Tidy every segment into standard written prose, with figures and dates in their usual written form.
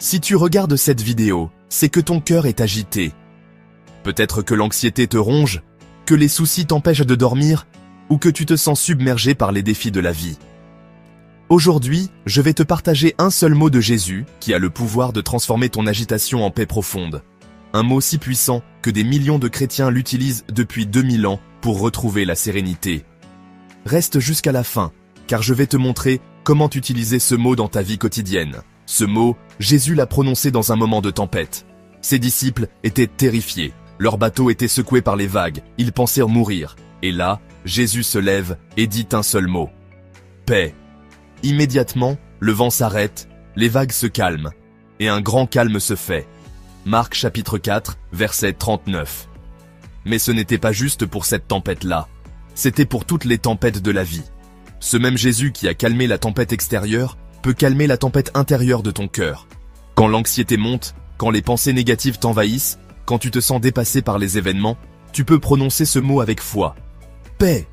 Si tu regardes cette vidéo, c'est que ton cœur est agité. Peut-être que l'anxiété te ronge, que les soucis t'empêchent de dormir, ou que tu te sens submergé par les défis de la vie. Aujourd'hui, je vais te partager un seul mot de Jésus qui a le pouvoir de transformer ton agitation en paix profonde. Un mot si puissant que des millions de chrétiens l'utilisent depuis 2000 ans pour retrouver la sérénité. Reste jusqu'à la fin, car je vais te montrer comment utiliser ce mot dans ta vie quotidienne. Ce mot, Jésus l'a prononcé dans un moment de tempête. Ses disciples étaient terrifiés. Leur bateau était secoué par les vagues. Ils pensèrent mourir. Et là, Jésus se lève et dit un seul mot. Paix. Immédiatement, le vent s'arrête, les vagues se calment, et un grand calme se fait. Marc chapitre 4, verset 39. Mais ce n'était pas juste pour cette tempête-là. C'était pour toutes les tempêtes de la vie. Ce même Jésus qui a calmé la tempête extérieure peut calmer la tempête intérieure de ton cœur. Quand l'anxiété monte, quand les pensées négatives t'envahissent, quand tu te sens dépassé par les événements, tu peux prononcer ce mot avec foi. Paix.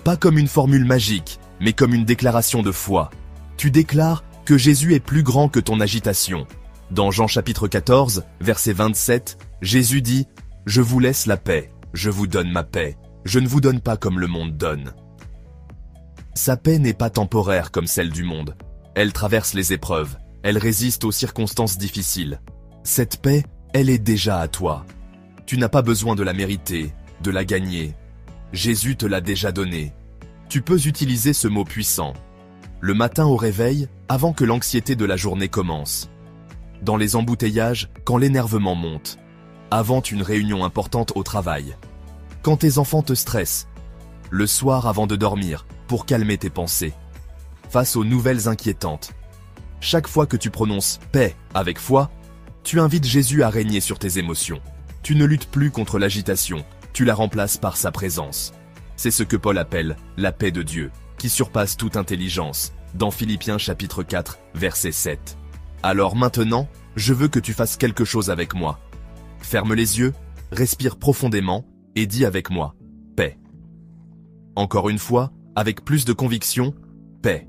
Pas comme une formule magique, mais comme une déclaration de foi. Tu déclares que Jésus est plus grand que ton agitation. Dans Jean chapitre 14, verset 27, Jésus dit « Je vous laisse la paix, je vous donne ma paix, je ne vous donne pas comme le monde donne. » Sa paix n'est pas temporaire comme celle du monde. Elle traverse les épreuves, elle résiste aux circonstances difficiles. Cette paix, elle est déjà à toi. Tu n'as pas besoin de la mériter, de la gagner. Jésus te l'a déjà donnée. Tu peux utiliser ce mot puissant. Le matin au réveil, avant que l'anxiété de la journée commence. Dans les embouteillages, quand l'énervement monte. Avant une réunion importante au travail. Quand tes enfants te stressent. Le soir avant de dormir, pour calmer tes pensées. Face aux nouvelles inquiétantes. Chaque fois que tu prononces « paix » avec foi, tu invites Jésus à régner sur tes émotions. Tu ne luttes plus contre l'agitation, tu la remplaces par sa présence. C'est ce que Paul appelle la paix de Dieu, qui surpasse toute intelligence, dans Philippiens chapitre 4, verset 7. Alors maintenant, je veux que tu fasses quelque chose avec moi. Ferme les yeux, respire profondément et dis avec moi « paix ». Encore une fois, avec plus de conviction, « paix ».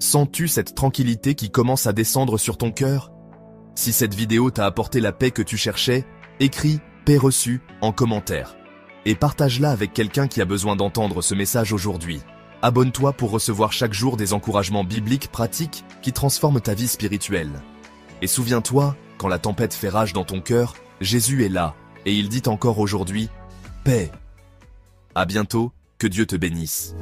Sens-tu cette tranquillité qui commence à descendre sur ton cœur? Si cette vidéo t'a apporté la paix que tu cherchais, écris « paix reçue » en commentaire. Et partage-la avec quelqu'un qui a besoin d'entendre ce message aujourd'hui. Abonne-toi pour recevoir chaque jour des encouragements bibliques pratiques qui transforment ta vie spirituelle. Et souviens-toi, quand la tempête fait rage dans ton cœur, Jésus est là, et il dit encore aujourd'hui « paix ». À bientôt, que Dieu te bénisse.